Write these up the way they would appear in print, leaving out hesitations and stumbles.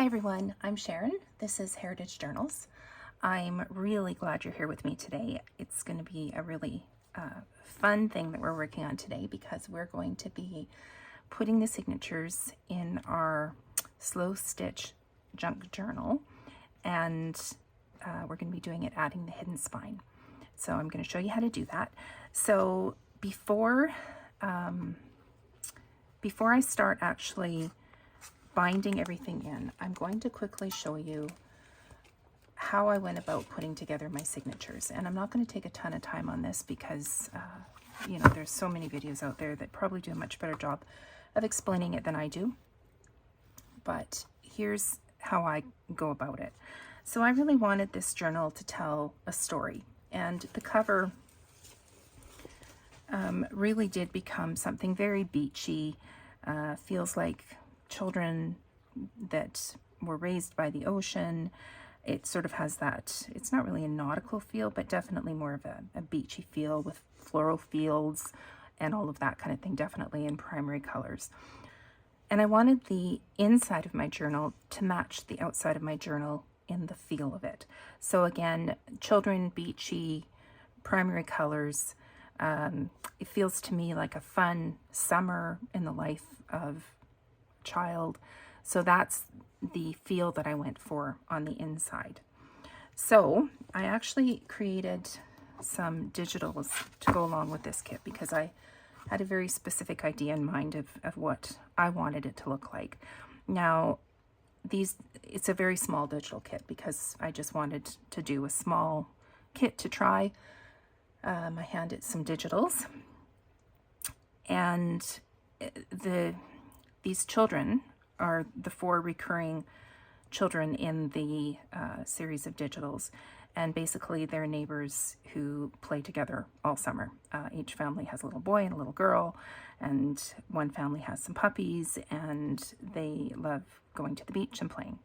Hi everyone, I'm Sharon. This is Heritage Journals. I'm really glad you're here with me today. It's going to be a really fun thing that we're working on today because we're going to be putting the signatures in our slow stitch junk journal, and we're going to be doing it adding the hidden spine. So I'm going to show you how to do that. So before I start actually binding everything in, I'm going to quickly show you how I went about putting together my signatures. And I'm not going to take a ton of time on this because, you know, there's so many videos out there that probably do a much better job of explaining it than I do. But here's how I go about it. So I really wanted this journal to tell a story, and the cover really did become something very beachy. Feels like children that were raised by the ocean. It sort of has that, it's not really a nautical feel, but definitely more of a beachy feel with floral fields and all of that kind of thing, definitely in primary colors. And I wanted the inside of my journal to match the outside of my journal in the feel of it. So again, children, beachy, primary colors. It feels to me like a fun summer in the life of a child. So that's the feel that I went for on the inside. So I actually created some digitals to go along with this kit because I had a very specific idea in mind of what I wanted it to look like. Now, it's a very small digital kit because I just wanted to do a small kit to try. I handed some digitals, and these children are the 4 recurring children in the series of digitals, and basically they're neighbors who play together all summer. Each family has a little boy and a little girl, and one family has some puppies, and they love going to the beach and playing.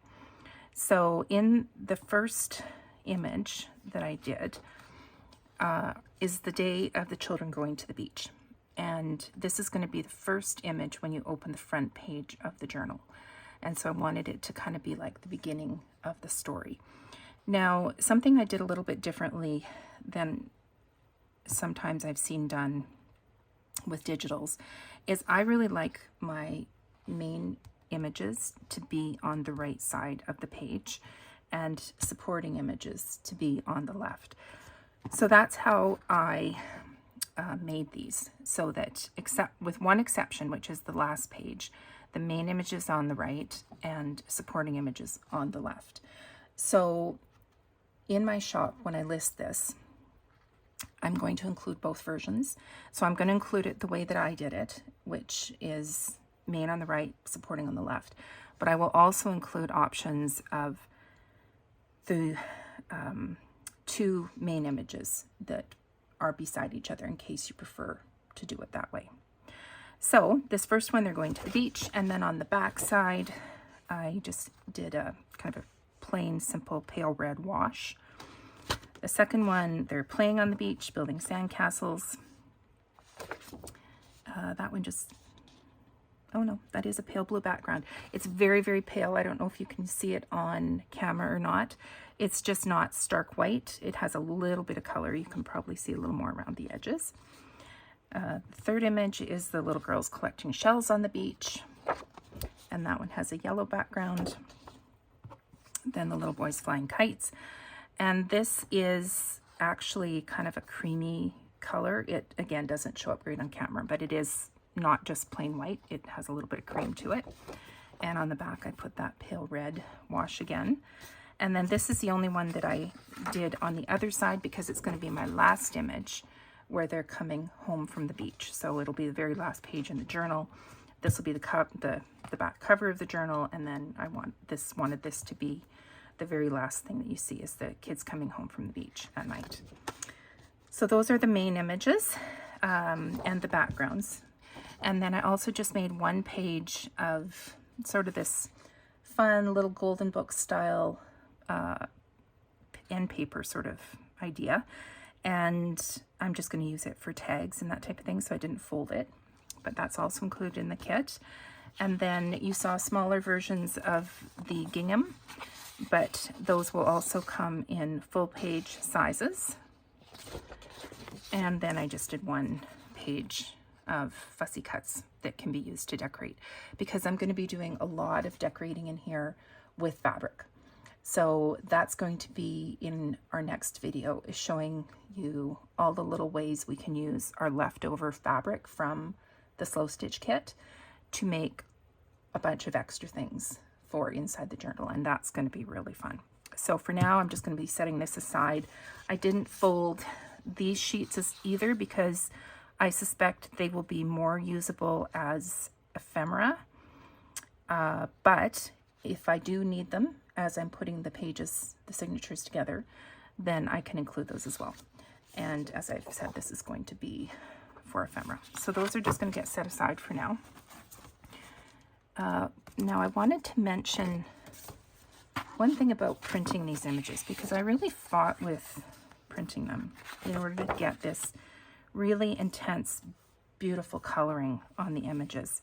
So in the first image that I did is the day of the children going to the beach. And this is going to be the first image when you open the front page of the journal. And so I wanted it to kind of be like the beginning of the story. Now, something I did a little bit differently than sometimes I've seen done with digitals is I really like my main images to be on the right side of the page and supporting images to be on the left. So that's how I made these, so that, except with one exception, which is the last page, the main image is on the right and supporting images on the left. So in my shop, when I list this, I'm going to include both versions. So I'm going to include it the way that I did it, which is main on the right, supporting on the left. But I will also include options of the 2 main images that are beside each other in case you prefer to do it that way. So this first one, they're going to the beach, and then on the back side, I just did a kind of a plain, simple, pale red wash. The second one, they're playing on the beach, building sandcastles. That one just, oh no, that is a pale blue background. It's very, very pale. I don't know if you can see it on camera or not. It's just not stark white. It has a little bit of color. You can probably see a little more around the edges. The third image is the little girls collecting shells on the beach, and that one has a yellow background. Then the little boys flying kites, and this is actually kind of a creamy color. It again doesn't show up great on camera, but it is not just plain white. It has a little bit of cream to it. And on the back I put that pale red wash again. And then this is the only one that I did on the other side because it's going to be my last image where they're coming home from the beach. So it'll be the very last page in the journal. This will be the back cover of the journal, and then I wanted this to be the very last thing that you see is the kids coming home from the beach at night. So those are the main images and the backgrounds. And then I also just made one page of sort of this fun little golden book style end paper sort of idea. And I'm just going to use it for tags and that type of thing, so I didn't fold it. But that's also included in the kit. And then you saw smaller versions of the gingham, but those will also come in full page sizes. And then I just did 1 page of fussy cuts that can be used to decorate, because I'm going to be doing a lot of decorating in here with fabric. So that's going to be in our next video, is showing you all the little ways we can use our leftover fabric from the slow stitch kit to make a bunch of extra things for inside the journal, and that's going to be really fun. So for now, I'm just going to be setting this aside. I didn't fold these sheets as either, because I suspect they will be more usable as ephemera, but if I do need them as I'm putting the pages, the signatures together, then I can include those as well. And as I've said, this is going to be for ephemera. So those are just going to get set aside for now. Now I wanted to mention one thing about printing these images, because I really fought with printing them in order to get this really intense, beautiful coloring on the images.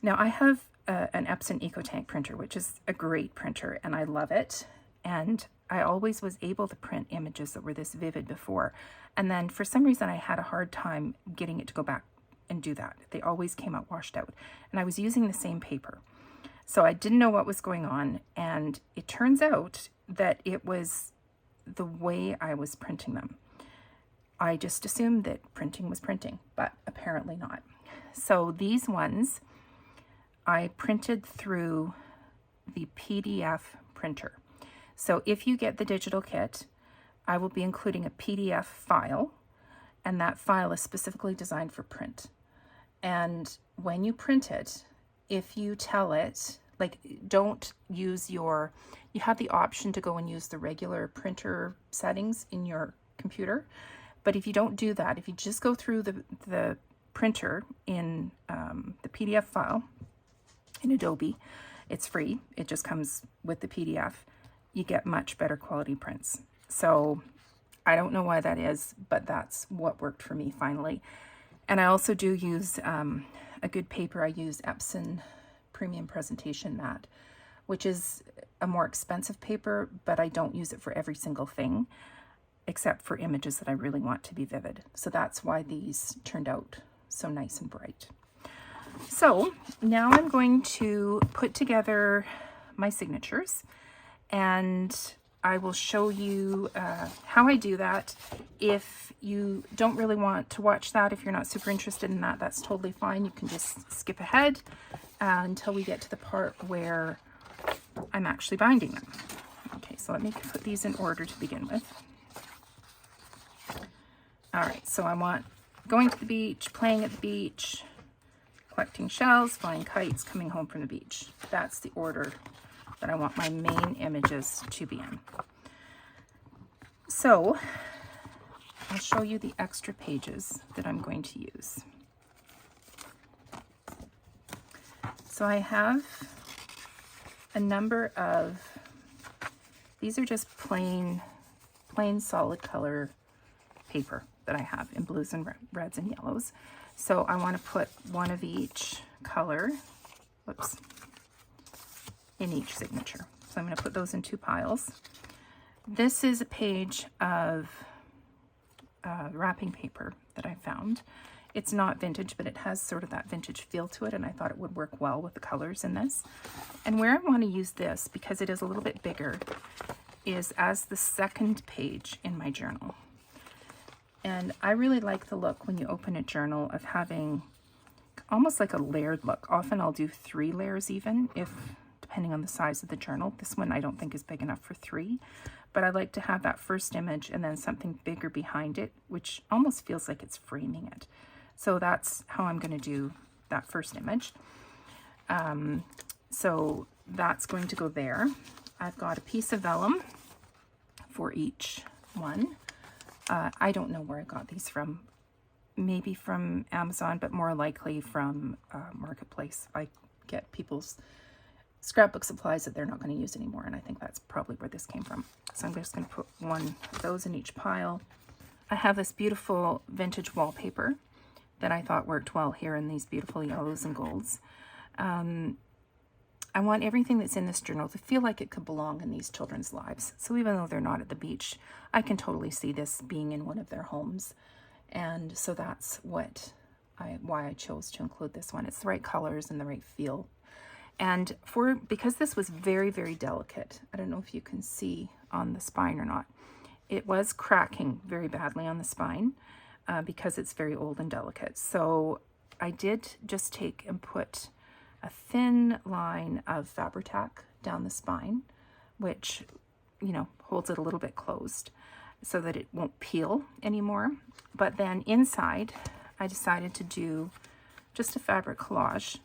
Now I have an Epson EcoTank printer, which is a great printer, and I love it. And I always was able to print images that were this vivid before. And then for some reason I had a hard time getting it to go back and do that. They always came out washed out. And I was using the same paper. So I didn't know what was going on. And it turns out that it was the way I was printing them. I just assumed that printing was printing, but apparently not. So these ones I printed through the PDF printer. So if you get the digital kit, I will be including a PDF file, and that file is specifically designed for print. And when you print it, if you tell it, like, don't use your, you have the option to go and use the regular printer settings in your computer. But if you don't do that, if you just go through the printer in the PDF file in Adobe, it's free. It just comes with the PDF. You get much better quality prints. So I don't know why that is, but that's what worked for me finally. And I also do use a good paper. I use Epson Premium Presentation Mat, which is a more expensive paper, but I don't use it for every single thing, except for images that I really want to be vivid. So that's why these turned out so nice and bright. So now I'm going to put together my signatures, and I will show you how I do that. If you don't really want to watch that, if you're not super interested in that, that's totally fine. You can just skip ahead until we get to the part where I'm actually binding them. Okay, so let me put these in order to begin with. All right, so I want going to the beach, playing at the beach, collecting shells, flying kites, coming home from the beach. That's the order that I want my main images to be in. So I'll show you the extra pages that I'm going to use. So I have a number of, these are just plain solid color paper that I have in blues and reds and yellows. So I want to put one of each color, whoops, in each signature. So I'm going to put those in 2 piles. This is a page of wrapping paper that I found. It's not vintage, but it has sort of that vintage feel to it, and I thought it would work well with the colors in this. And where I want to use this, because it is a little bit bigger, is as the second page in my journal. And I really like the look when you open a journal of having almost like a layered look. Often I'll do 3 layers even, if depending on the size of the journal. This one I don't think is big enough for 3, but I like to have that first image and then something bigger behind it, which almost feels like it's framing it. So that's how I'm going to do that first image. So that's going to go there. I've got a piece of vellum for each one. I don't know where I got these from. Maybe from Amazon, but more likely from Marketplace. I get people's scrapbook supplies that they're not going to use anymore, and I think that's probably where this came from. So I'm just going to put one of those in each pile. I have this beautiful vintage wallpaper that I thought worked well here in these beautiful yellows and golds. I want everything that's in this journal to feel like it could belong in these children's lives. So even though they're not at the beach, I can totally see this being in one of their homes. And so that's why I chose to include this one. It's the right colors and the right feel. And because this was very, very delicate, I don't know if you can see on the spine or not, it was cracking very badly on the spine because it's very old and delicate. So I did just take and put a thin line of Fabri-Tac down the spine, which, you know, holds it a little bit closed so that it won't peel anymore. But then inside, I decided to do just a fabric collage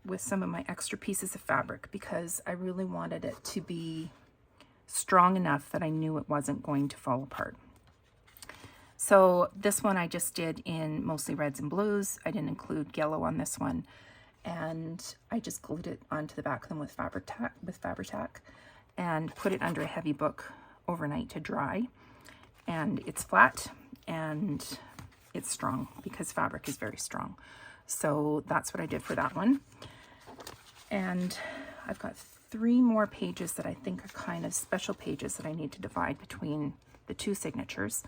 with some of my extra pieces of fabric because I really wanted it to be strong enough that I knew it wasn't going to fall apart. So this one I just did in mostly reds and blues. I didn't include yellow on this one. And I just glued it onto the back of them with Fabri-Tac and put it under a heavy book overnight to dry. And it's flat and it's strong because fabric is very strong. So that's what I did for that one. And I've got 3 more pages that I think are kind of special pages that I need to divide between the 2 signatures.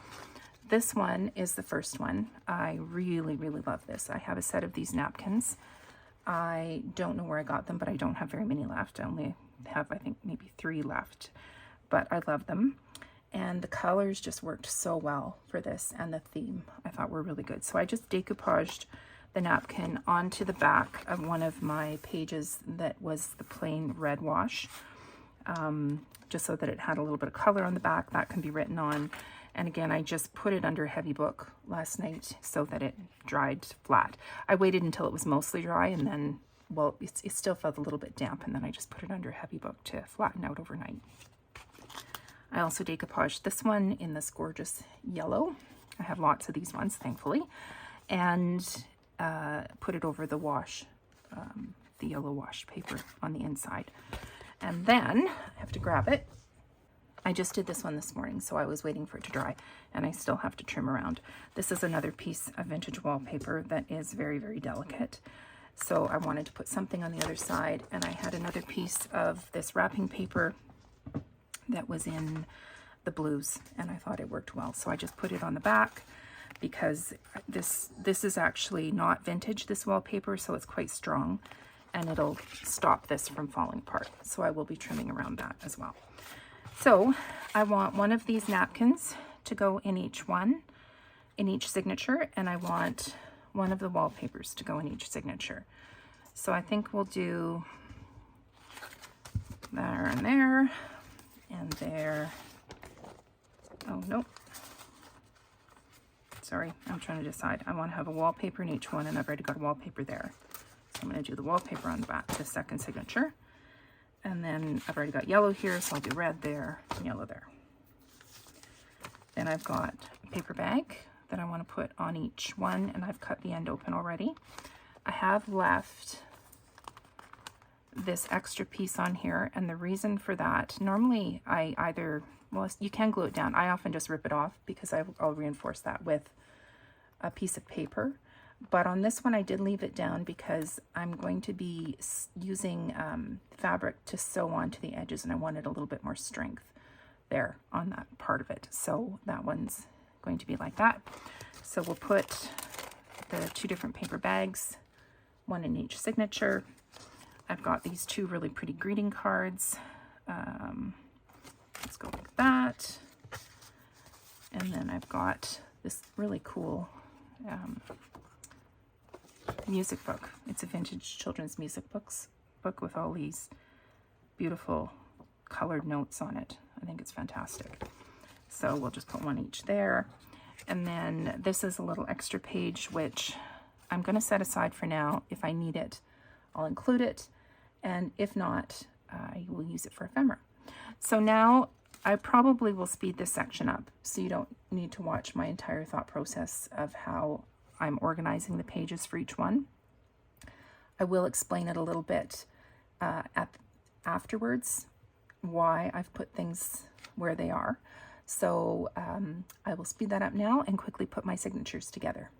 This one is the first one. I really, really love this. I have a set of these napkins. I don't know where I got them, but I don't have very many left. I only have, I think, maybe 3 left, but I love them. And the colors just worked so well for this, and the theme I thought were really good. So I just decoupaged the napkin onto the back of one of my pages that was the plain red wash, just so that it had a little bit of color on the back that can be written on. And again, I just put it under a heavy book last night so that it dried flat. I waited until it was mostly dry and then, well, it still felt a little bit damp, and then I just put it under a heavy book to flatten out overnight. I also decoupaged this one in this gorgeous yellow. I have lots of these ones, thankfully, and put it over the wash, the yellow wash paper on the inside. And then I have to grab it. I just did this one this morning, so I was waiting for it to dry, and I still have to trim around. This is another piece of vintage wallpaper that is very, very delicate. So I wanted to put something on the other side, and I had another piece of this wrapping paper that was in the blues, and I thought it worked well. So I just put it on the back because this is actually not vintage, this wallpaper, so it's quite strong, and it'll stop this from falling apart. So I will be trimming around that as well. So I want one of these napkins to go in each one, in each signature, and I want one of the wallpapers to go in each signature. So I think we'll do there and there, and there. Oh, nope. Sorry, I'm trying to decide. I want to have a wallpaper in each one, and I've already got a wallpaper there. So I'm going to do the wallpaper on the back, the second signature. And then I've already got yellow here, so I'll do red there and yellow there. Then I've got a paper bag that I want to put on each one, and I've cut the end open already. I have left this extra piece on here, and the reason for that, normally I either, well, you can glue it down. I often just rip it off because I'll reinforce that with a piece of paper. But on this one, I did leave it down because I'm going to be using fabric to sew onto the edges, and I wanted a little bit more strength there on that part of it. So that one's going to be like that. So we'll put the 2 different paper bags, one in each signature. I've got these 2 really pretty greeting cards. Let's go like that. And then I've got this really cool music book. It's a vintage children's music book with all these beautiful colored notes on it. I think it's fantastic. So we'll just put one each there. And then this is a little extra page, which I'm going to set aside for now. If I need it, I'll include it. And if not, I will use it for ephemera. So now I probably will speed this section up so you don't need to watch my entire thought process of how I'm organizing the pages for each one. I will explain it a little bit afterwards, why I've put things where they are. So I will speed that up now and quickly put my signatures together.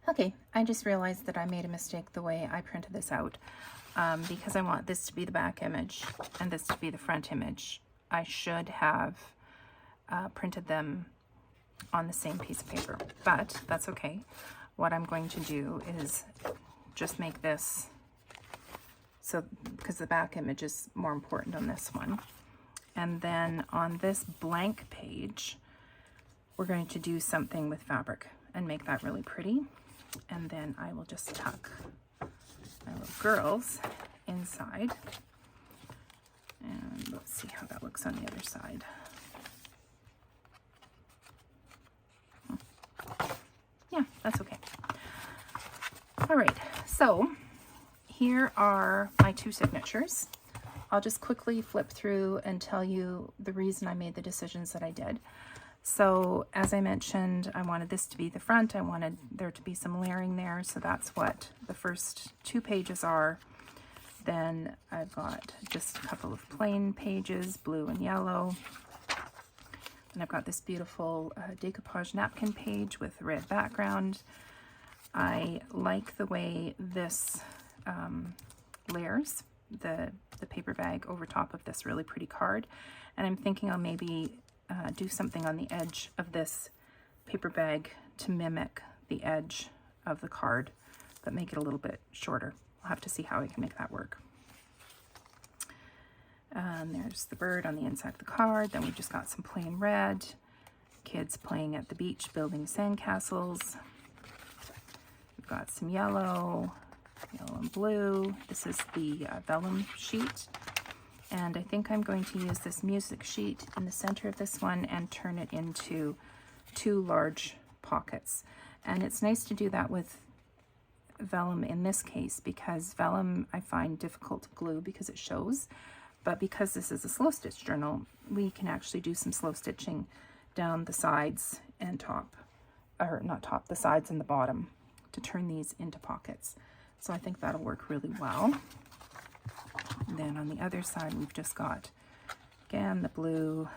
Okay, I just realized that I made a mistake the way I printed this out. Because I want this to be the back image and this to be the front image, I should have printed them on the same piece of paper, but that's okay. What I'm going to do is just make this, so because the back image is more important on this one. And then on this blank page, we're going to do something with fabric and make that really pretty. And then I will just tuck my little girls inside. And let's see how that looks on the other side. Yeah, that's okay. All right, so here are my two signatures. I'll just quickly flip through and tell you the reason I made the decisions that I did. So as I mentioned, I wanted this to be the front. I wanted there to be some layering there. So that's what the first two pages are. Then I've got just a couple of plain pages, blue and yellow. And I've got this beautiful decoupage napkin page with red background. I like the way this layers the paper bag over top of this really pretty card. And I'm thinking I'll maybe do something on the edge of this paper bag to mimic the edge of the card, but make it a little bit shorter. I'll have to see how I can make that work. And there's the bird on the inside of the card. Then we've just got some plain red, kids playing at the beach building sandcastles. We've got some yellow and blue. This is the vellum sheet. And I think I'm going to use this music sheet in the center of this one and turn it into two large pockets. And it's nice to do that with vellum in this case, because vellum I find difficult to glue because it shows. But because this is a slow stitch journal, we can actually do some slow stitching down the sides and top, or not top, the sides and the bottom to turn these into pockets. So I think that'll work really well. And then on the other side, we've just got, again, the blue,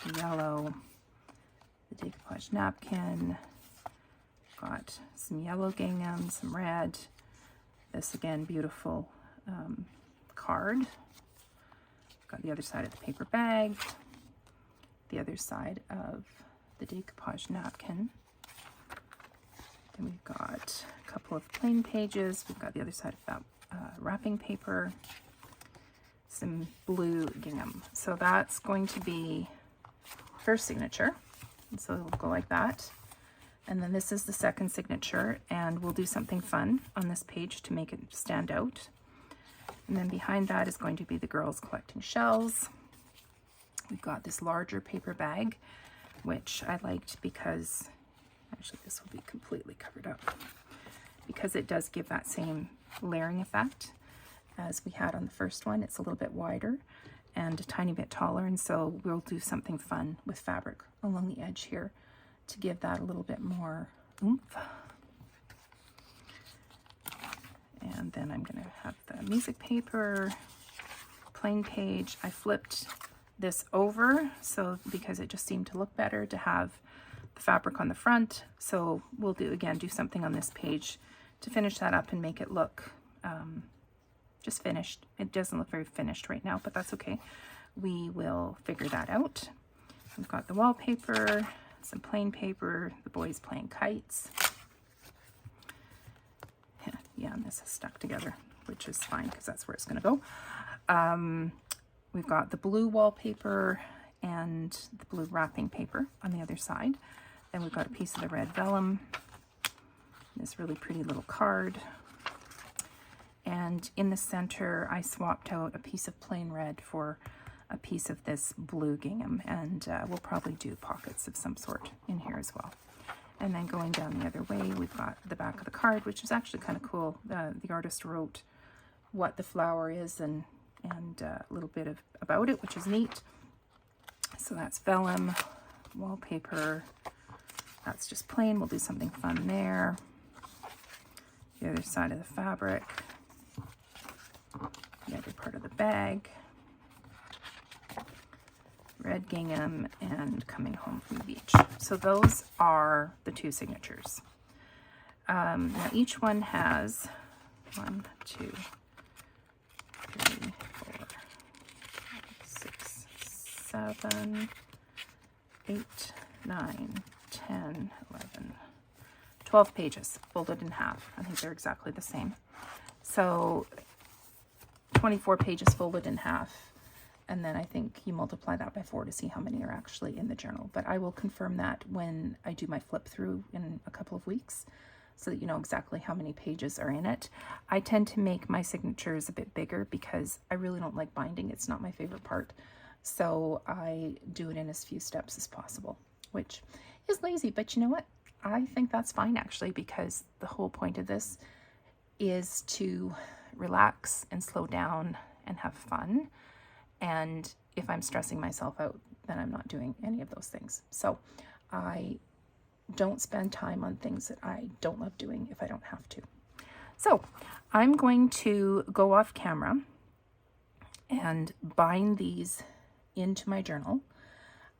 the yellow, the decoupage napkin, got some yellow gingham, some red, this again, beautiful card. Got the other side of the paper bag, the other side of the decoupage napkin. Then we've got a couple of plain pages. We've got the other side of that wrapping paper, some blue gingham. So that's going to be first signature. And so it'll go like that. And then this is the second signature, and we'll do something fun on this page to make it stand out. And then behind that is going to be the girls collecting shells. We've got this larger paper bag, which I liked because, actually this will be completely covered up, because it does give that same layering effect as we had on the first one. It's a little bit wider and a tiny bit taller, and so we'll do something fun with fabric along the edge here to give that a little bit more oomph. And then I'm going to have the music paper, plain page. I flipped this over because it just seemed to look better to have the fabric on the front. So we'll do something on this page to finish that up and make it look just finished. It doesn't look very finished right now, but that's okay. We will figure that out. We've got the wallpaper, some plain paper, the boys playing kites. Yeah, and this is stuck together, which is fine because that's where it's going to go. We've got the blue wallpaper and the blue wrapping paper on the other side. Then we've got a piece of the red vellum, this really pretty little card. And in the center, I swapped out a piece of plain red for a piece of this blue gingham, and we'll probably do pockets of some sort in here as well. And then going down the other way, we've got the back of the card, which is actually kind of cool. The artist wrote what the flower is and a little bit about it, which is neat. So that's vellum, wallpaper. That's just plain. We'll do something fun there. The other side of the fabric. The other part of the bag. Red gingham and coming home from the beach. So those are the two signatures. Now each one has 1, 2, 3, 4, 6, 7, 8, 9, 10, 11, 12 pages folded in half. I think they're exactly the same. So 24 pages folded in half. And then I think you multiply that by 4 to see how many are actually in the journal. But I will confirm that when I do my flip through in a couple of weeks so that you know exactly how many pages are in it. I tend to make my signatures a bit bigger because I really don't like binding. It's not my favorite part. So I do it in as few steps as possible, which is lazy. But you know what? I think that's fine actually, because the whole point of this is to relax and slow down and have fun. And if I'm stressing myself out, then I'm not doing any of those things. So I don't spend time on things that I don't love doing if I don't have to. So I'm going to go off camera and bind these into my journal.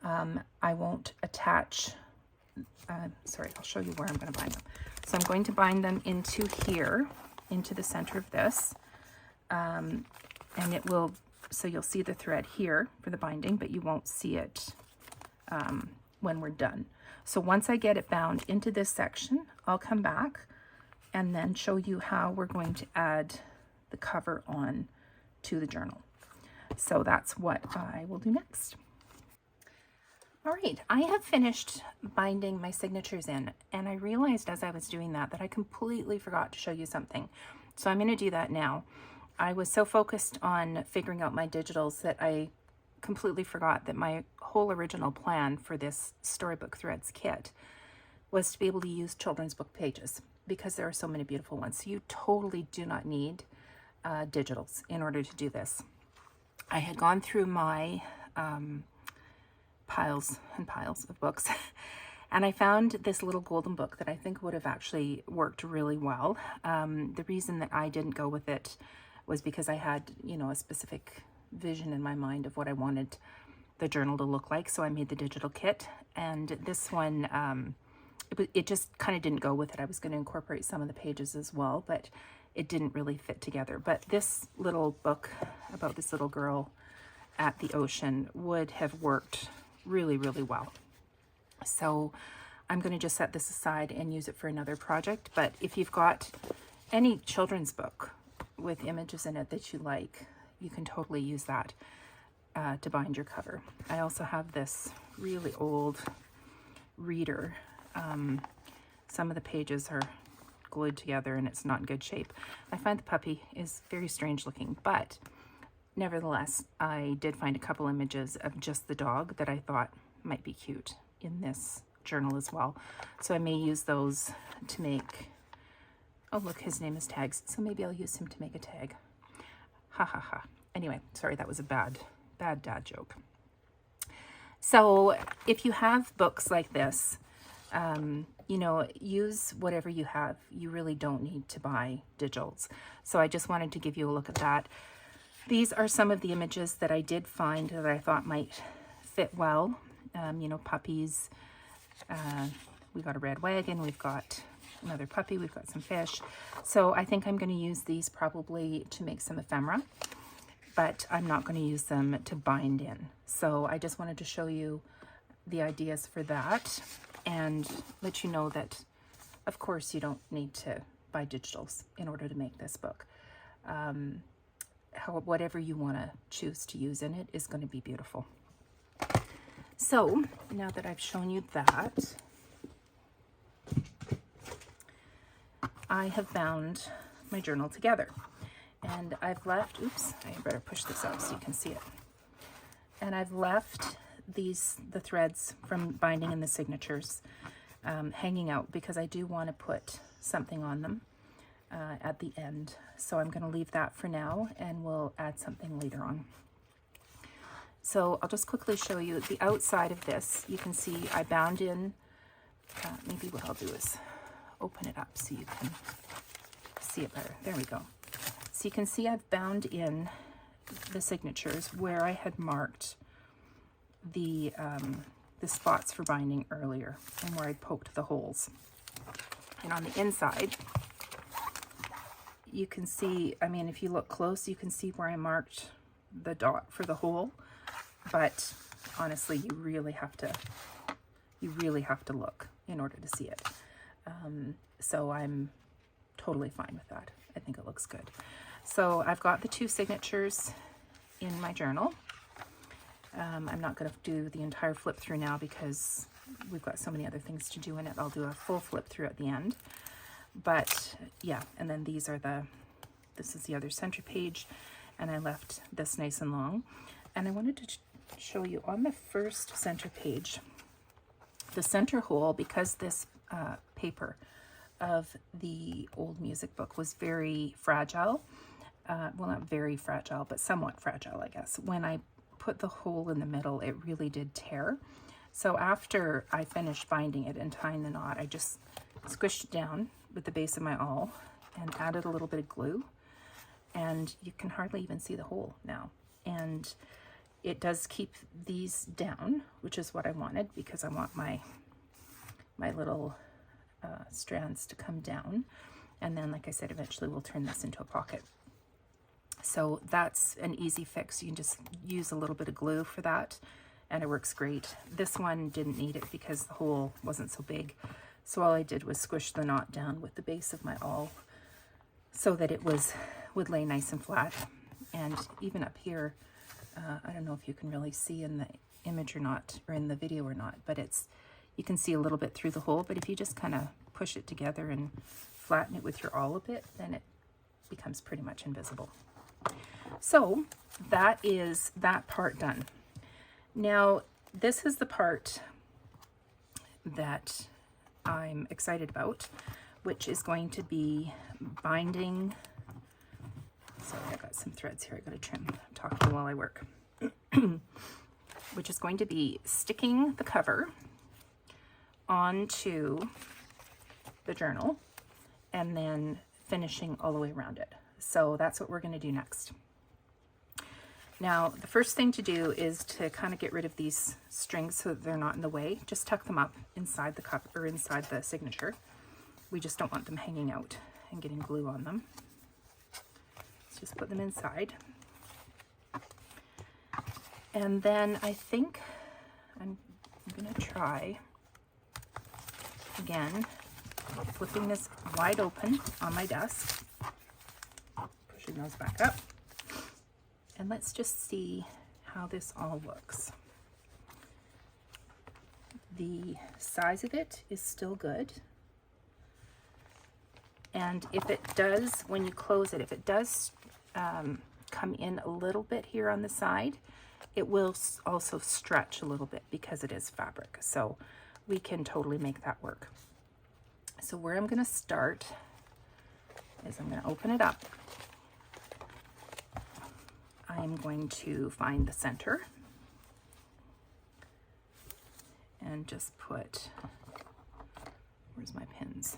I won't attach, sorry, I'll show you where I'm going to bind them. So I'm going to bind them into here, into the center of this. And it will, so you'll see the thread here for the binding, but you won't see it when we're done. So once I get it bound into this section, I'll come back and then show you how we're going to add the cover on to the journal. So that's what I will do next. All right, I have finished binding my signatures in, and I realized as I was doing that I completely forgot to show you something. So I'm going to do that now. I was so focused on figuring out my digitals that I completely forgot that my whole original plan for this Storybook Threads kit was to be able to use children's book pages because there are so many beautiful ones. So you totally do not need digitals in order to do this. I had gone through my piles and piles of books and I found this little golden book that I think would have actually worked really well. The reason that I didn't go with it was because I had, you know, a specific vision in my mind of what I wanted the journal to look like. So I made the digital kit, and this one, it just kind of didn't go with it. I was going to incorporate some of the pages as well, but it didn't really fit together. But this little book about this little girl at the ocean would have worked really, really well. So I'm going to just set this aside and use it for another project. But if you've got any children's book with images in it that you like, you can totally use that to bind your cover. I also have this really old reader. Some of the pages are glued together and it's not in good shape. I find the puppy is very strange looking, but nevertheless, I did find a couple images of just the dog that I thought might be cute in this journal as well. So I may use those to make, oh look, his name is Tags. So maybe I'll use him to make a tag. Ha ha ha. Anyway, sorry, that was a bad dad joke. So if you have books like this, you know, use whatever you have. You really don't need to buy digitals. So I just wanted to give you a look at that. These are some of the images that I did find that I thought might fit well. You know, puppies. We got a red wagon. We've got another puppy. We've got some fish. So I think I'm going to use these probably to make some ephemera, but I'm not going to use them to bind in. So I just wanted to show you the ideas for that and let you know that, of course, you don't need to buy digitals in order to make this book. Whatever you want to choose to use in it is going to be beautiful. So now that I've shown you that, I have bound my journal together, and I've left, oops, I better push this out so you can see it. And I've left the threads from binding in the signatures hanging out because I do want to put something on them at the end. So I'm going to leave that for now, and we'll add something later on. So I'll just quickly show you the outside of this. You can see I bound in, maybe what I'll do is open it up so you can see it better. There we go. So you can see I've bound in the signatures where I had marked the spots for binding earlier and where I poked the holes. And on the inside, you can see, I mean, if you look close, you can see where I marked the dot for the hole, but honestly, you really have to look in order to see it. So I'm totally fine with that. I think it looks good. So I've got the 2 signatures in my journal. I'm not going to do the entire flip through now because we've got so many other things to do in it. I'll do a full flip through at the end. But yeah, and then this is the other center page, and I left this nice and long. And I wanted to show you on the first center page, the center hole, because this paper of the old music book was very fragile. Well, not very fragile, but somewhat fragile, I guess. When I put the hole in the middle, it really did tear. So after I finished binding it and tying the knot, I just squished it down with the base of my awl and added a little bit of glue, and you can hardly even see the hole now. And it does keep these down, which is what I wanted, because I want my little strands to come down. And then, like I said, eventually we'll turn this into a pocket. So that's an easy fix. You can just use a little bit of glue for that, and it works great. This one didn't need it because the hole wasn't so big. So all I did was squish the knot down with the base of my awl so that it would lay nice and flat. And even up here, I don't know if you can really see in the image or not, or in the video or not, but you can see a little bit through the hole. But if you just kind of push it together and flatten it with your awl a bit, then it becomes pretty much invisible. So that is that part done. Now, this is the part that I'm excited about, which is going to be binding. Sorry, I got some threads here I gotta trim. I'm talking while I work. Which is going to be sticking the cover onto the journal and then finishing all the way around it. So that's what we're going to do next. Now, the first thing to do is to kind of get rid of these strings so that they're not in the way. Just tuck them up inside the cup or inside the signature. We just don't want them hanging out and getting glue on them. Let's just put them inside. And then I think I'm going to try again flipping this wide open on my desk, pushing those back up, and let's just see how this all looks. The size of it is still good, and if it does, when you close it, if it does come in a little bit here on the side, it will also stretch a little bit because it is fabric, so we can totally make that work. So where I'm going to start is I'm going to open it up. I'm going to find the center and just put, where's my pins?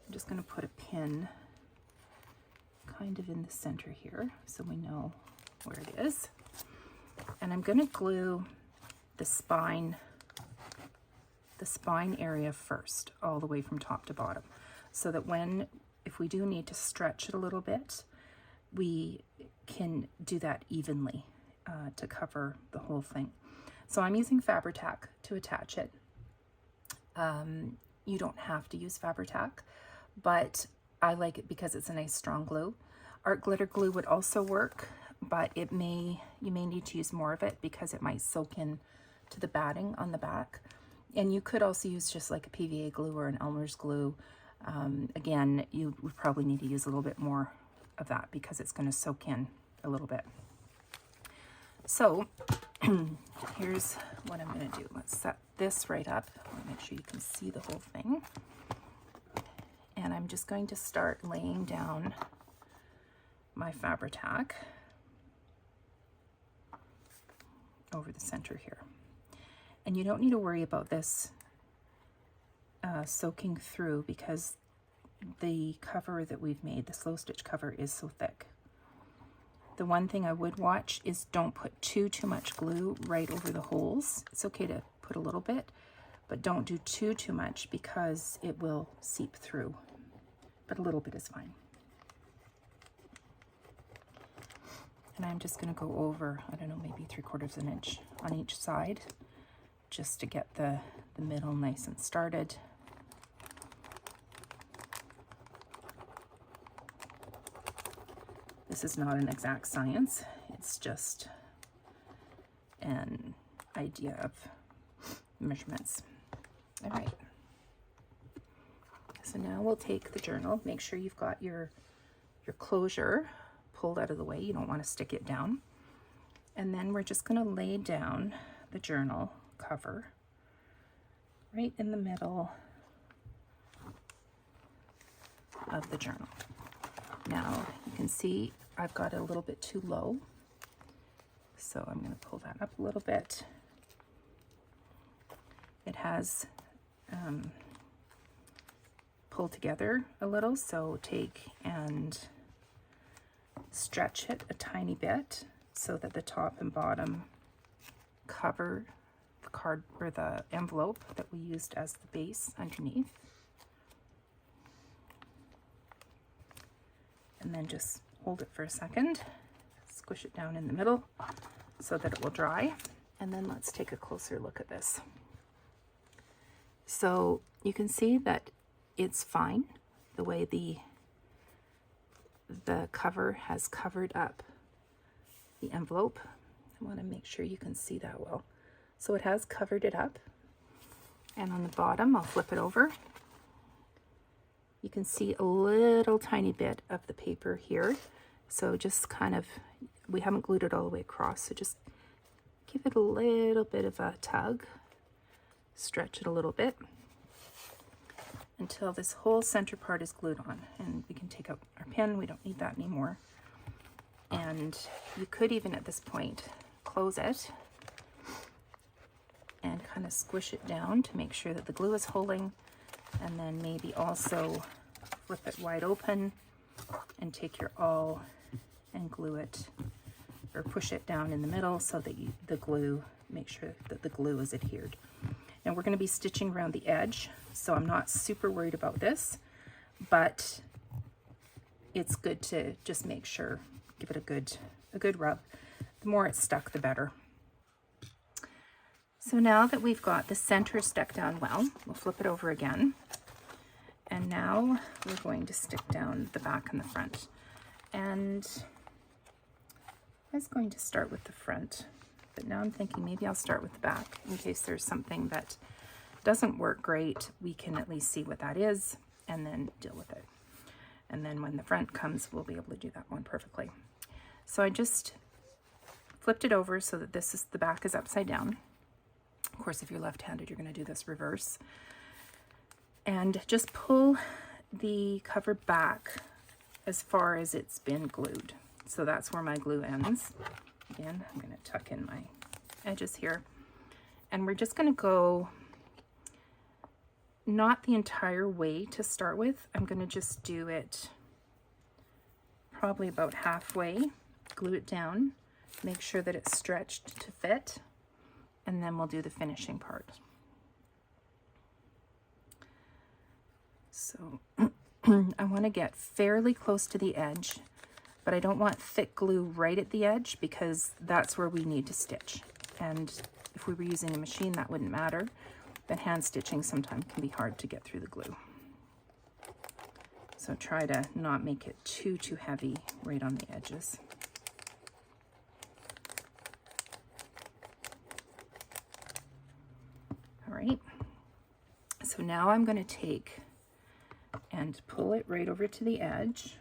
I'm just going to put a pin kind of in the center here so we know where it is. And I'm going to glue the spine area first, all the way from top to bottom, so that if we do need to stretch it a little bit, we can do that evenly to cover the whole thing. So I'm using Fabri-Tac to attach it. You don't have to use Fabri-Tac, but I like it because it's a nice strong glue. Art glitter glue would also work, but you may need to use more of it because it might soak in to the batting on the back. And you could also use just like a PVA glue or an Elmer's glue. Again, you would probably need to use a little bit more of that because it's going to soak in a little bit. So here's what I'm going to do. Let's set this right up. I want to make sure you can see the whole thing. And I'm just going to start laying down my Fabri-Tac over the center here. And you don't need to worry about this soaking through because the cover that we've made, the slow stitch cover, is so thick. The one thing I would watch is don't put too much glue right over the holes. It's okay to put a little bit, but don't do too much because it will seep through. But a little bit is fine. And I'm just going to go over, I don't know, maybe 3/4 inch on each side, just to get the middle nice and started. This is not an exact science, it's just an idea of measurements. All right. So now we'll take the journal. Make sure you've got your closure pulled out of the way. You don't want to stick it down. And then we're just going to lay down the journal cover right in the middle of the journal. Now you can see I've got it a little bit too low, so I'm going to pull that up a little bit. It has pulled together a little, so take and stretch it a tiny bit so that the top and bottom cover the card or the envelope that we used as the base underneath. And then just hold it for a second, squish it down in the middle so that it will dry. And then let's take a closer look at this. So you can see that it's fine the way the cover has covered up the envelope. I want to make sure you can see that well. So it has covered it up. And on the bottom, I'll flip it over. You can see a little tiny bit of the paper here. So just kind of, we haven't glued it all the way across, so just give it a little bit of a tug. Stretch it a little bit until this whole center part is glued on. And we can take out our pin, we don't need that anymore. And you could even at this point close it and kind of squish it down to make sure that the glue is holding, and then maybe also flip it wide open and take your awl and glue it or push it down in the middle so that make sure that the glue is adhered. Now we're going to be stitching around the edge, so I'm not super worried about this, but it's good to just make sure, give it a good rub. The more it's stuck, the better. So now that we've got the center stuck down well, we'll flip it over again. And now we're going to stick down the back and the front. And I was going to start with the front, but now I'm thinking maybe I'll start with the back in case there's something that doesn't work great. We can at least see what that is and then deal with it. And then when the front comes, we'll be able to do that one perfectly. So I just flipped it over so that the back is upside down. Of course, if you're left-handed, you're going to do this reverse. And just pull the cover back as far as it's been glued. So that's where my glue ends. Again, I'm going to tuck in my edges here. And we're just going to go not the entire way to start with. I'm going to just do it probably about halfway, glue it down, make sure that it's stretched to fit, and then we'll do the finishing part. So I want to get fairly close to the edge, but I don't want thick glue right at the edge because that's where we need to stitch. And if we were using a machine, that wouldn't matter, but hand stitching sometimes can be hard to get through the glue. So try to not make it too heavy right on the edges. All right, so now I'm going to take and pull it right over to the edge.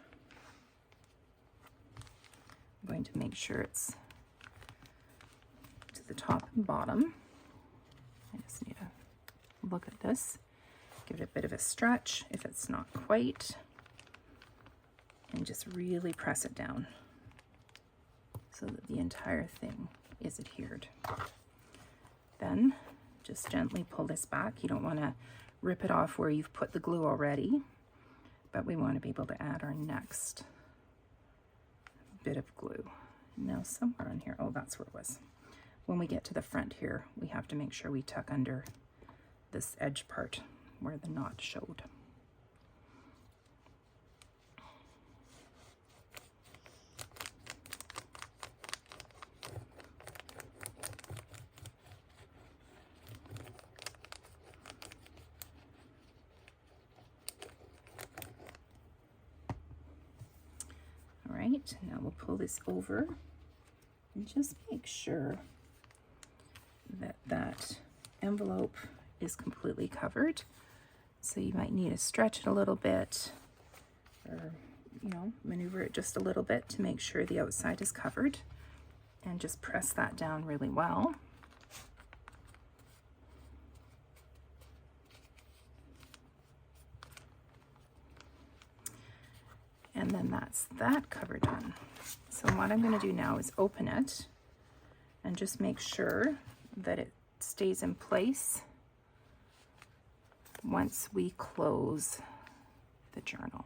I'm going to make sure it's to the top and bottom. I just need to look at this, give it a bit of a stretch if it's not quite, and just really press it down so that the entire thing is adhered. Then just gently pull this back. You don't want to rip it off where you've put the glue already, but we want to be able to add our next bit of glue. Now somewhere on here, oh, that's where it was. When we get to the front here, we have to make sure we tuck under this edge part where the knot showed. All right, now we'll pull this over and just make sure that that envelope is completely covered. So you might need to stretch it a little bit, or maneuver it just a little bit to make sure the outside is covered, and just press that down really well. And then that's that cover done. So what I'm going to do now is open it and just make sure that it stays in place once we close the journal.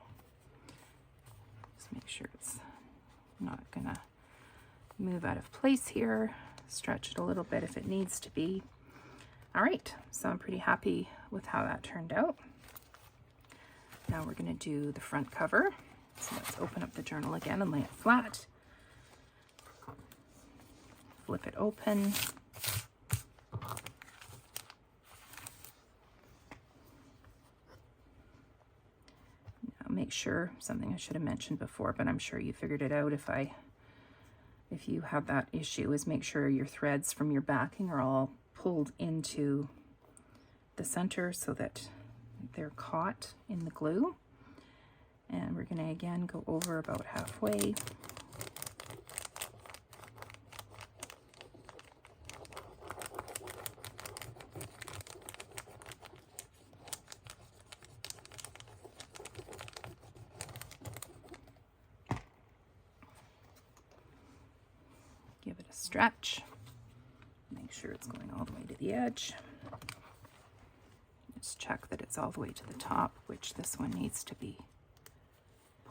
Just make sure it's not gonna move out of place here. Stretch it a little bit if it needs to be. All right, so I'm pretty happy with how that turned out. Now we're gonna do the front cover. So let's open up the journal again and lay it flat. Flip it open. Now make sure, something I should have mentioned before, but I'm sure you figured it out if you have that issue, is make sure your threads from your backing are all pulled into the center so that they're caught in the glue. And we're going to again go over about halfway. Give it a stretch. Make sure it's going all the way to the edge. Just check that it's all the way to the top, which this one needs to be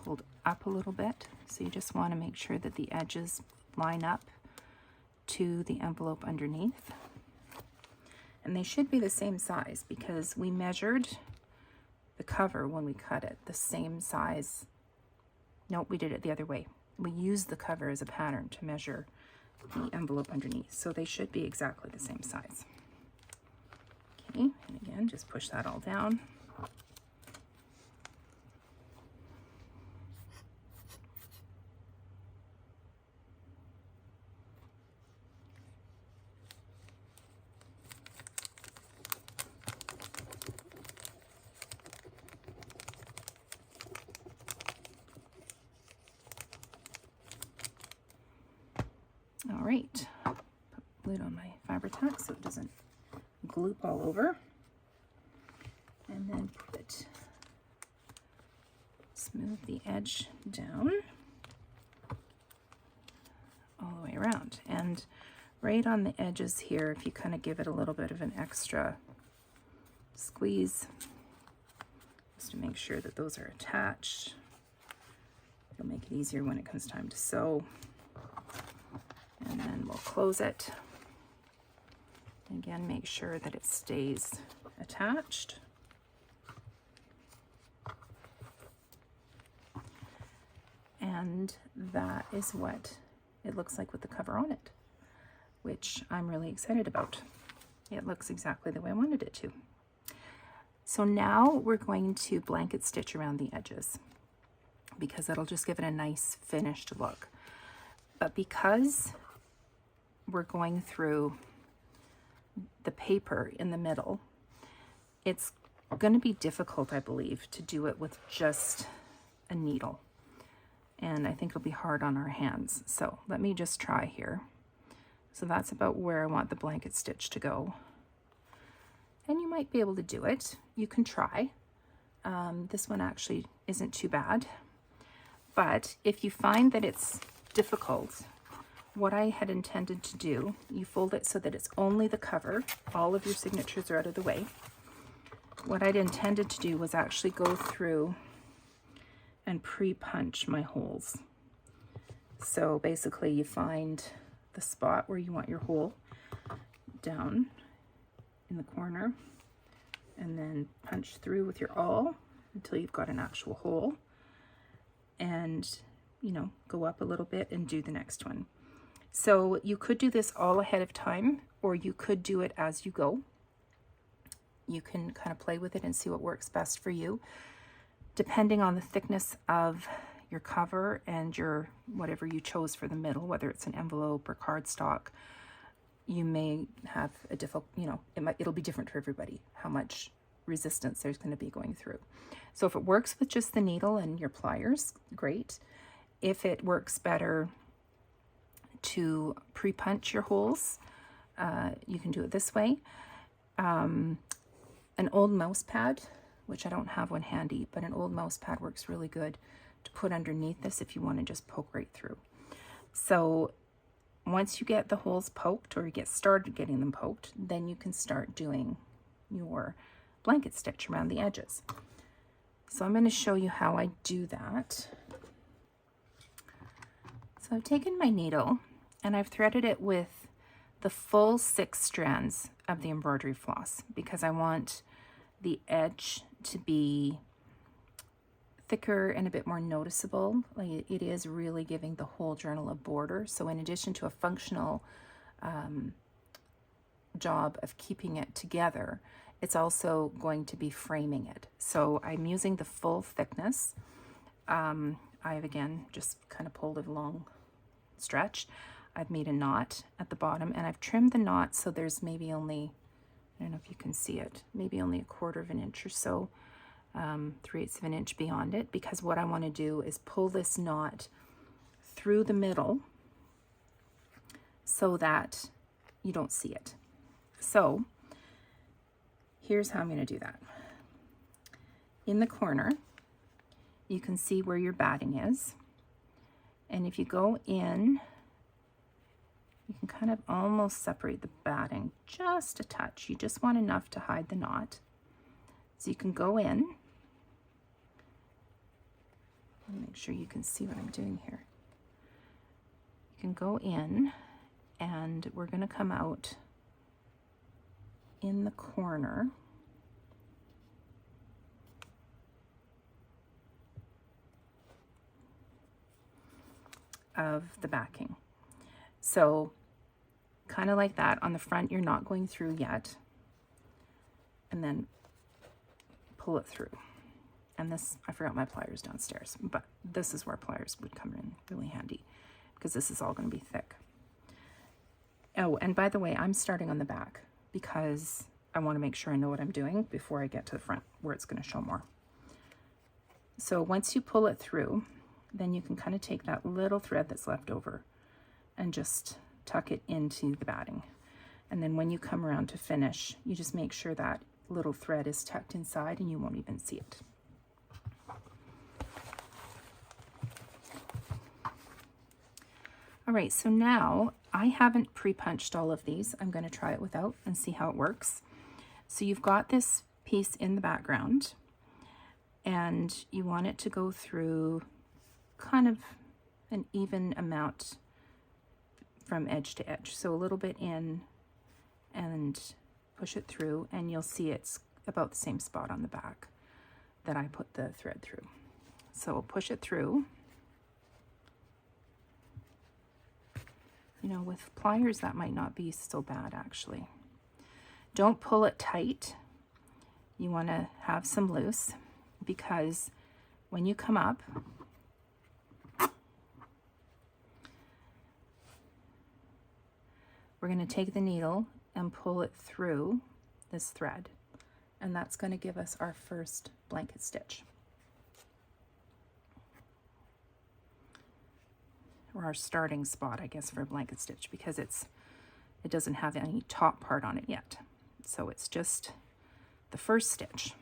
pulled up a little bit. So you just want to make sure that the edges line up to the envelope underneath. And they should be the same size because we measured the cover when we cut it the same size. Nope, we did it the other way. We used the cover as a pattern to measure the envelope underneath. So they should be exactly the same size. Okay, and again, just push that all down. All right, put lid on my Fabri-Tac so it doesn't gloop all over, and then smooth the edge down all the way around. And right on the edges here, if you kind of give it a little bit of an extra squeeze just to make sure that those are attached, It'll make it easier when it comes time to sew. And then we'll close it. Again, make sure that it stays attached. And that is what it looks like with the cover on it, which I'm really excited about. It looks exactly the way I wanted it to. So now we're going to blanket stitch around the edges because that'll just give it a nice finished look. But because we're going through the paper in the middle, it's going to be difficult, I believe, to do it with just a needle. And I think it'll be hard on our hands. So let me just try here. So that's about where I want the blanket stitch to go. And you might be able to do it. You can try. This one actually isn't too bad. But if you find that it's difficult, what I had intended to do, you fold it so that it's only the cover. All of your signatures are out of the way. What I'd intended to do was actually go through and pre-punch my holes. So basically you find the spot where you want your hole down in the corner and then punch through with your awl until you've got an actual hole, and you know, go up a little bit and do the next one. So you could do this all ahead of time, or you could do it as you go. You can kind of play with it and see what works best for you. Depending on the thickness of your cover and your whatever you chose for the middle, whether it's an envelope or cardstock, you may have a difficult, you know, it'll be different for everybody, how much resistance there's going to be going through. So if it works with just the needle and your pliers, great. If it works better to pre-punch your holes, you can do it this way. An old mouse pad, which I don't have one handy, but an old mouse pad works really good to put underneath this if you want to just poke right through. So once you get the holes poked, or you get started getting them poked, then you can start doing your blanket stitch around the edges. So I'm going to show you how I do that. So I've taken my needle and I've threaded it with the full 6 strands of the embroidery floss because I want the edge to be thicker and a bit more noticeable. Like it is really giving the whole journal a border. So in addition to a functional job of keeping it together, it's also going to be framing it. So I'm using the full thickness. I've again just kind of pulled a long stretch. I've made a knot at the bottom and I've trimmed the knot so there's maybe only, I don't know if you can see it, maybe only 1/4 of an inch or so, 3/8 of an inch beyond it, because what I want to do is pull this knot through the middle so that you don't see it. So here's how I'm going to do that. In the corner, you can see where your batting is. And if you go in, you can kind of almost separate the batting just a touch. You just want enough to hide the knot. So you can go in. Make sure you can see what I'm doing here. You can go in and we're going to come out in the corner of the backing. So kind of like that. On the front, you're not going through yet. And then pull it through. And this, I forgot my pliers downstairs, but this is where pliers would come in really handy because this is all going to be thick. Oh, and by the way, I'm starting on the back because I want to make sure I know what I'm doing before I get to the front where it's going to show more. So once you pull it through, then you can kind of take that little thread that's left over and just tuck it into the batting. And then when you come around to finish, you just make sure that little thread is tucked inside and you won't even see it. All right, so now I haven't pre-punched all of these. I'm going to try it without and see how it works. So you've got this piece in the background and you want it to go through kind of an even amount from edge to edge. So a little bit in and push it through, and you'll see it's about the same spot on the back that I put the thread through. So push it through. You know, with pliers that might not be so bad actually. Don't pull it tight. You want to have some loose, because when you come up, we're going to take the needle and pull it through this thread, and that's going to give us our first blanket stitch, or our starting spot, I guess, for a blanket stitch, because it doesn't have any top part on it yet. So it's just the first stitch,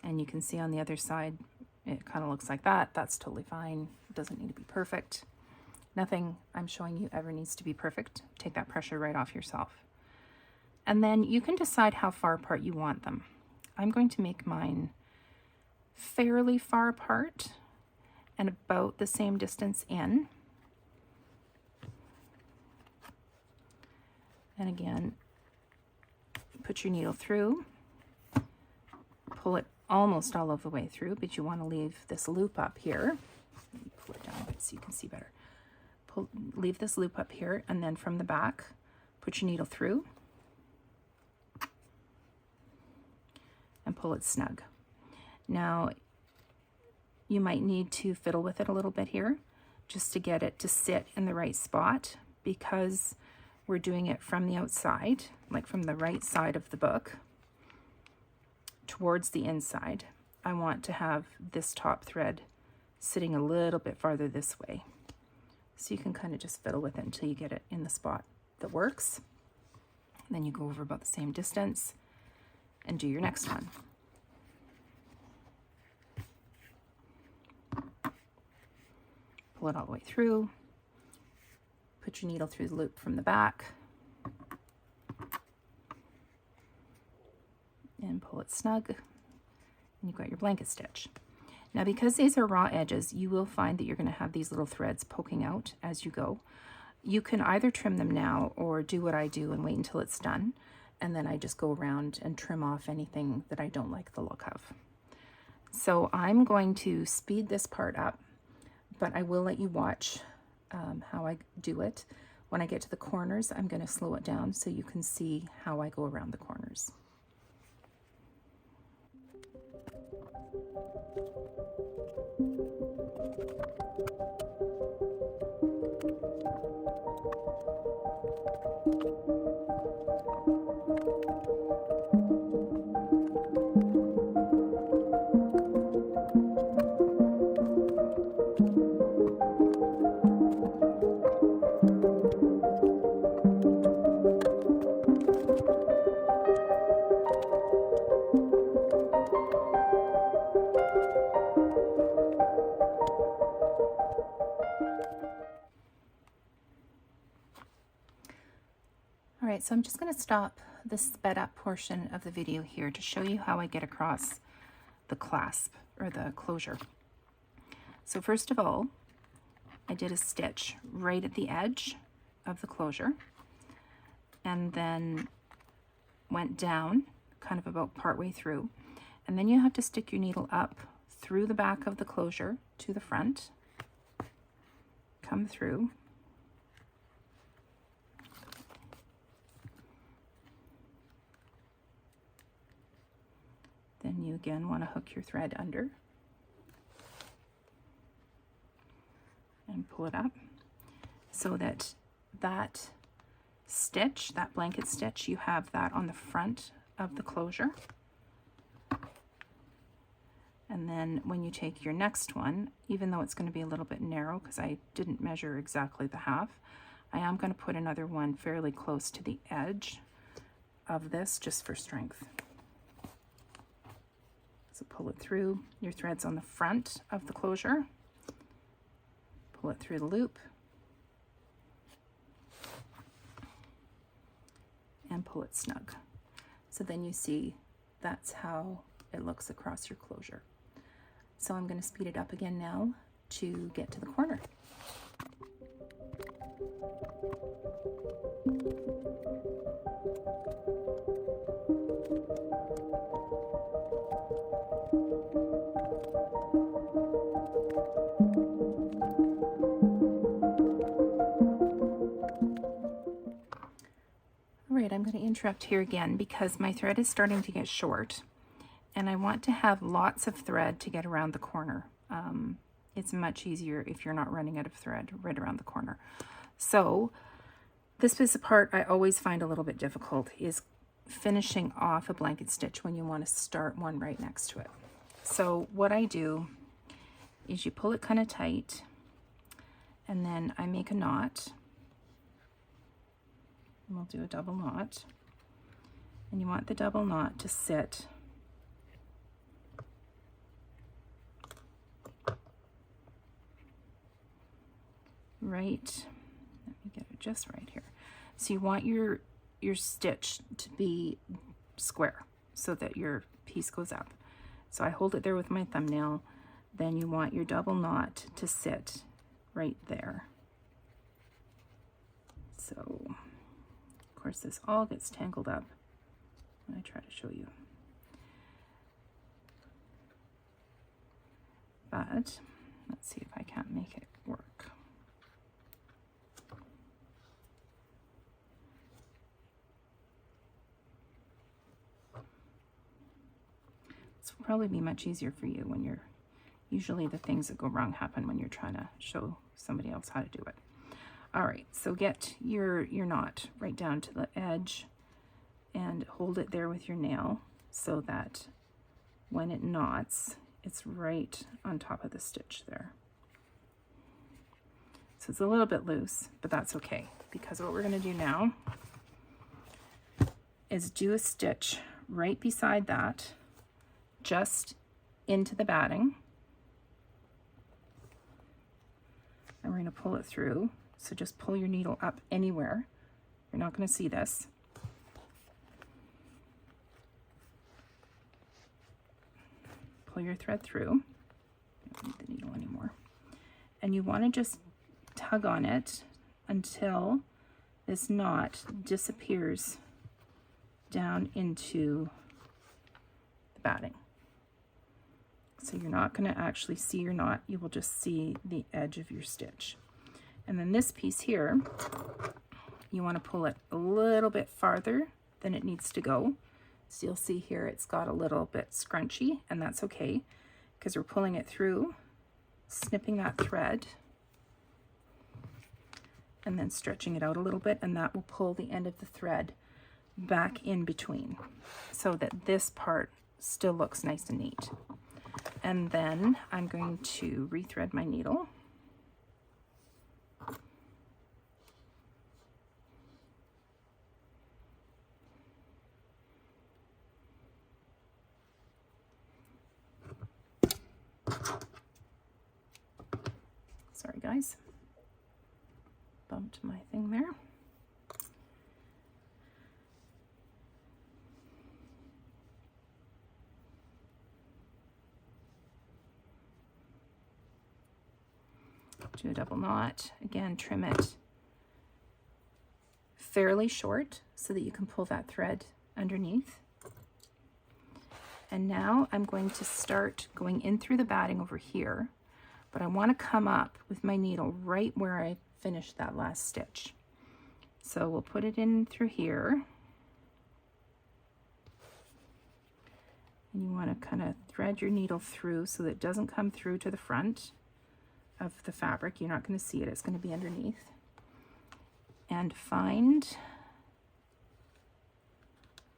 and you can see on the other side it kind of looks like that. That's totally fine. It doesn't need to be perfect. Nothing I'm showing you ever needs to be perfect. Take that pressure right off yourself. And then you can decide how far apart you want them. I'm going to make mine fairly far apart and about the same distance in. And again, put your needle through, pull it almost all of the way through, but you want to leave this loop up here. Let me pull it down a bit so you can see better. Leave this loop up here, and then from the back, put your needle through and pull it snug. Now, you might need to fiddle with it a little bit here just to get it to sit in the right spot, because we're doing it from the outside, like from the right side of the book towards the inside. I want to have this top thread sitting a little bit farther this way. So you can kind of just fiddle with it until you get it in the spot that works. And then you go over about the same distance and do your next one. Pull it all the way through. Put your needle through the loop from the back. And pull it snug. And you've got your blanket stitch. Now, because these are raw edges, you will find that you're going to have these little threads poking out as you go. You can either trim them now or do what I do and wait until it's done. And then I just go around and trim off anything that I don't like the look of. So I'm going to speed this part up, but I will let you watch how I do it. When I get to the corners, I'm going to slow it down so you can see how I go around the corners. All right, so I'm just going to stop the sped up portion of the video here to show you how I get across the clasp or the closure. So first of all, I did a stitch right at the edge of the closure and then went down kind of about partway through. And then you have to stick your needle up through the back of the closure to the front, come through, then you again want to hook your thread under and pull it up so that that stitch, that blanket stitch, you have that on the front of the closure. And then when you take your next one, even though it's going to be a little bit narrow because I didn't measure exactly the half, I am going to put another one fairly close to the edge of this just for strength. So pull it through, your thread's on the front of the closure, pull it through the loop, and pull it snug. So then you see that's how it looks across your closure. So I'm going to speed it up again now to get to the corner. All right, I'm going to interrupt here again because my thread is starting to get short and I want to have lots of thread to get around the corner. It's much easier if you're not running out of thread right around the corner. So this is the part I always find a little bit difficult, is finishing off a blanket stitch when you want to start one right next to it. So what I do is you pull it kind of tight and then I make a knot. And we'll do a double knot. And you want the double knot to sit right, let me get it just right here. So you want your stitch to be square so that your piece goes up. So I hold it there with my thumbnail. Then you want your double knot to sit right there. So, of course, this all gets tangled up when I try to show you. But let's see if I can't make it work. This will probably be much easier for you when you're, usually the things that go wrong happen when you're trying to show somebody else how to do it. All right, so get your knot right down to the edge and hold it there with your nail so that when it knots, it's right on top of the stitch there. So it's a little bit loose, but that's okay, because what we're going to do now is do a stitch right beside that, just into the batting. And we're going to pull it through. So just pull your needle up anywhere. You're not going to see this. Pull your thread through. I don't need the needle anymore. And you want to just tug on it until this knot disappears down into the batting. So you're not going to actually see your knot, you will just see the edge of your stitch. And then this piece here, you want to pull it a little bit farther than it needs to go. So you'll see here it's got a little bit scrunchy, and that's okay because we're pulling it through, snipping that thread, and then stretching it out a little bit, and that will pull the end of the thread back in between so that this part still looks nice and neat. And then I'm going to rethread my needle. Sorry guys, bumped my thing there. Do a double knot. Again, trim it fairly short so that you can pull that thread underneath. And now I'm going to start going in through the batting over here, but I want to come up with my needle right where I finished that last stitch. So we'll put it in through here. And you want to kind of thread your needle through so that it doesn't come through to the front of the fabric. You're not going to see it, it's going to be underneath. And find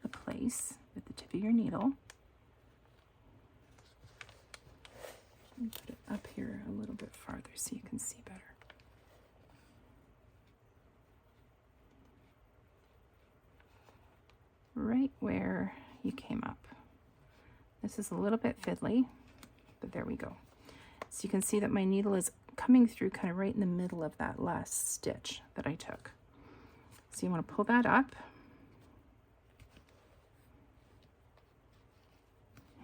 a place with the tip of your needle. And put it up here a little bit farther so you can see better. Right where you came up. This is a little bit fiddly, but there we go. So you can see that my needle is coming through kind of right in the middle of that last stitch that I took. So you want to pull that up.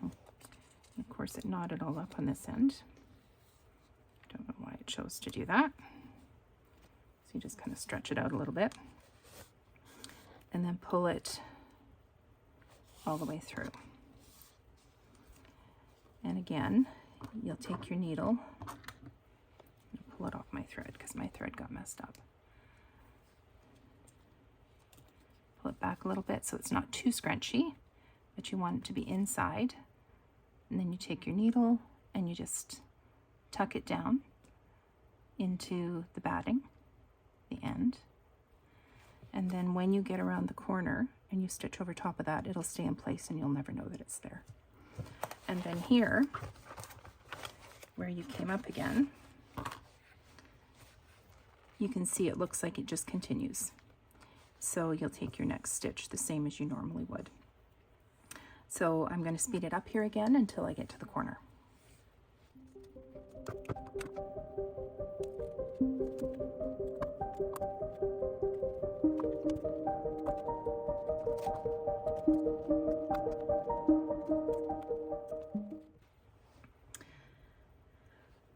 And of course it knotted all up on this end. Don't know why it chose to do that. So you just kind of stretch it out a little bit and then pull it all the way through. And again, you'll take your needle and pull it off my thread because my thread got messed up. Pull it back a little bit so it's not too scrunchy, but you want it to be inside. And then you take your needle and you just tuck it down into the batting, the end. And then when you get around the corner and you stitch over top of that, it'll stay in place and you'll never know that it's there. And then here, where you came up again, you can see it looks like it just continues. So you'll take your next stitch the same as you normally would. So I'm going to speed it up here again until I get to the corner.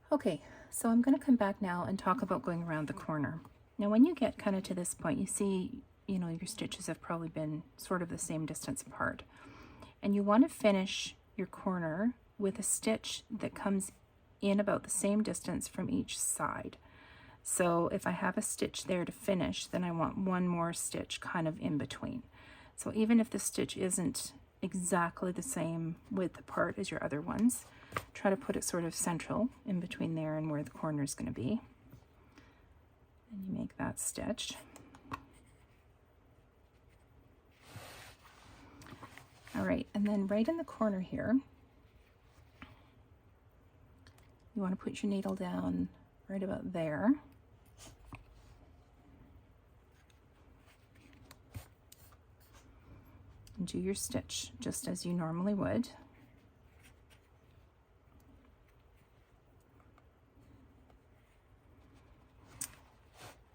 Okay, so I'm going to come back now and talk about going around the corner. Now when you get kind of to this point, you see, you know, your stitches have probably been sort of the same distance apart. And you want to finish your corner with a stitch that comes in about the same distance from each side. So if I have a stitch there to finish, then I want one more stitch kind of in between. So even if the stitch isn't exactly the same width apart as your other ones, try to put it sort of central in between there and where the corner is going to be. And you make that stitch. All right, and then right in the corner here, you want to put your needle down right about there. And do your stitch just as you normally would.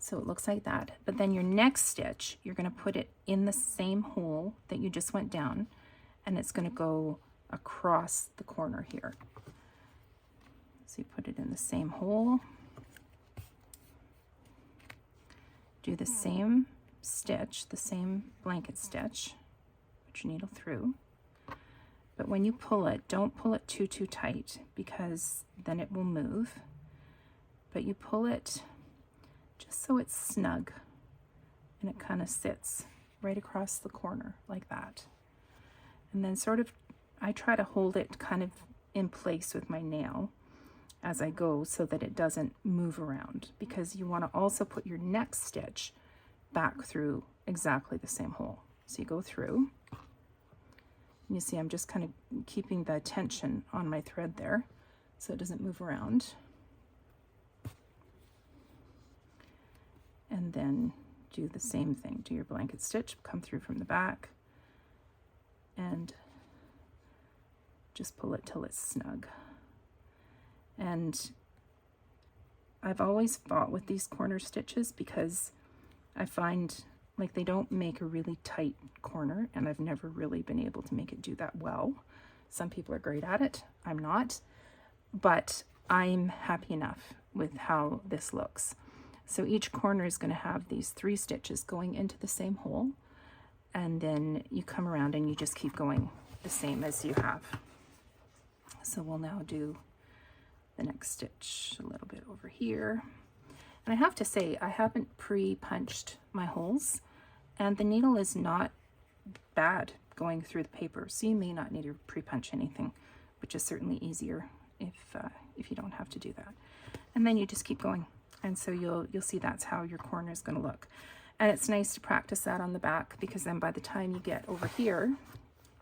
So it looks like that. But then your next stitch, you're going to put it in the same hole that you just went down, and it's going to go across the corner here. So you put it in the same hole. Do the same stitch, the same blanket stitch. Put your needle through. But when you pull it, don't pull it too tight because then it will move. But you pull it just so it's snug and it kind of sits right across the corner like that. And then sort of, I try to hold it kind of in place with my nail as I go so that it doesn't move around, because you want to also put your next stitch back through exactly the same hole. So you go through, and you see I'm just kind of keeping the tension on my thread there so it doesn't move around. And then do the same thing. Do your blanket stitch, come through from the back, and just pull it till it's snug. And I've always fought with these corner stitches because I find like they don't make a really tight corner, and I've never really been able to make it do that well. Some people are great at it, I'm not, but I'm happy enough with how this looks. So each corner is going to have these 3 stitches going into the same hole, and then you come around and you just keep going the same as you have. So we'll now do the next stitch a little bit over here. And I have to say, I haven't pre-punched my holes, and the needle is not bad going through the paper, so you may not need to pre-punch anything, which is certainly easier if you don't have to do that. And then you just keep going. And so you'll see that's how your corner is going to look. And it's nice to practice that on the back, because then by the time you get over here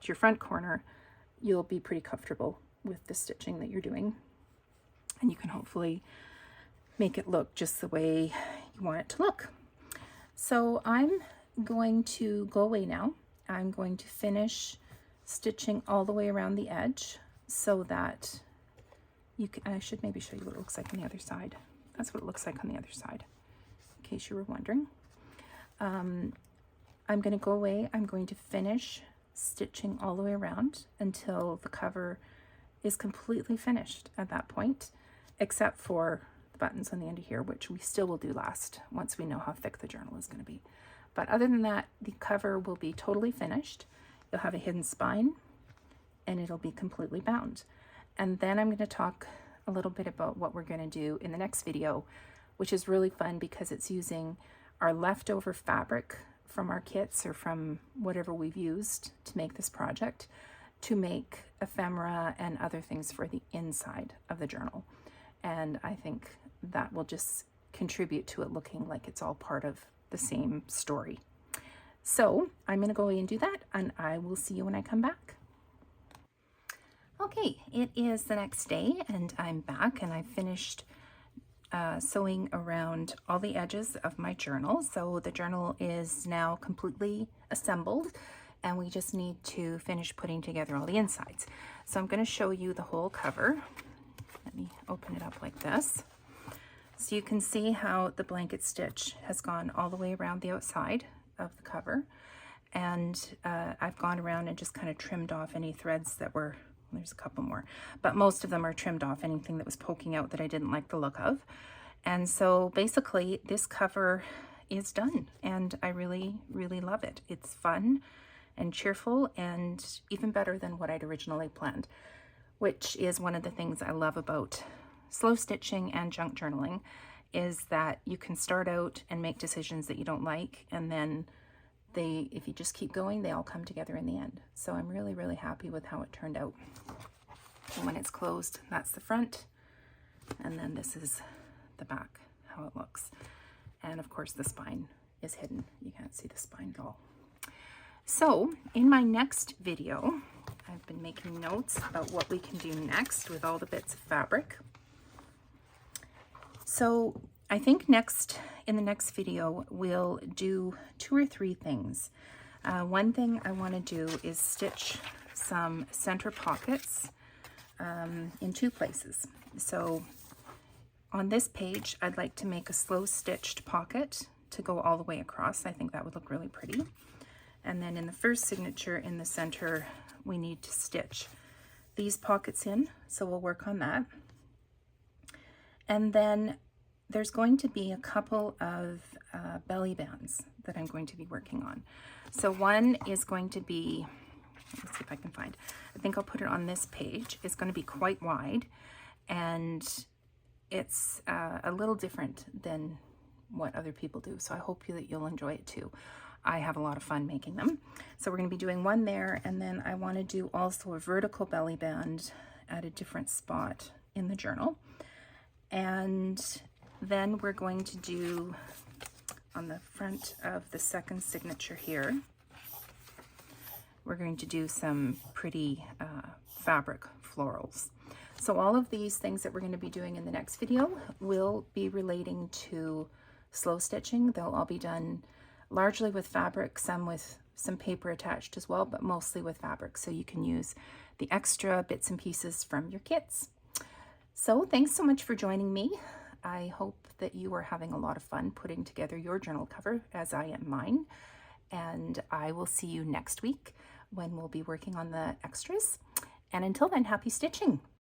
to your front corner, you'll be pretty comfortable with the stitching that you're doing. And you can hopefully make it look just the way you want it to look. So I'm going to go away now. I'm going to finish stitching all the way around the edge so that you can, I should maybe show you what it looks like on the other side. That's what it looks like on the other side, in case you were wondering. I'm going to go away. I'm going to finish stitching all the way around until the cover is completely finished at that point, except for buttons on the end of here, which we still will do last once we know how thick the journal is going to be. But other than that, the cover will be totally finished. You'll have a hidden spine and it'll be completely bound. And then I'm going to talk a little bit about what we're going to do in the next video, which is really fun because it's using our leftover fabric from our kits or from whatever we've used to make this project to make ephemera and other things for the inside of the journal. And I think that will just contribute to it looking like it's all part of the same story. So I'm going to go away and do that, and I will see you when I come back. Okay, it is the next day and I'm back, and I finished sewing around all the edges of my journal. So the journal is now completely assembled and we just need to finish putting together all the insides. So I'm going to show you the whole cover. Let me open it up like this. So you can see how the blanket stitch has gone all the way around the outside of the cover. And I've gone around and just kind of trimmed off any threads that were, there's a couple more, but most of them are trimmed off, anything that was poking out that I didn't like the look of. And so basically this cover is done and I really, really love it. It's fun and cheerful and even better than what I'd originally planned, which is one of the things I love about slow stitching and junk journaling, is that you can start out and make decisions that you don't like, and then if you just keep going, they all come together in the end. So I'm really, really happy with how it turned out. And when it's closed, that's the front, and then this is the back, how it looks. And of course the spine is hidden. You can't see the spine at all. So in my next video, I've been making notes about what we can do next with all the bits of fabric. So I think in the next video, we'll do 2 or 3 things. One thing I want to do is stitch some center pockets in 2 places. So on this page, I'd like to make a slow stitched pocket to go all the way across. I think that would look really pretty. And then in the first signature in the center, we need to stitch these pockets in. So we'll work on that. And then there's going to be a couple of belly bands that I'm going to be working on. So one is going to be, let's see if I can find, I think I'll put it on this page. It's going to be quite wide, and it's a little different than what other people do. So I hope that you'll enjoy it too. I have a lot of fun making them. So we're going to be doing one there, and then I want to do also a vertical belly band at a different spot in the journal. And then we're going to do on the front of the second signature here, we're going to do some pretty fabric florals. So all of these things that we're going to be doing in the next video will be relating to slow stitching. They'll all be done largely with fabric, some with some paper attached as well, but mostly with fabric. So you can use the extra bits and pieces from your kits. So thanks so much for joining me. I hope that you are having a lot of fun putting together your journal cover, as I am mine. And I will see you next week when we'll be working on the extras. And until then, happy stitching.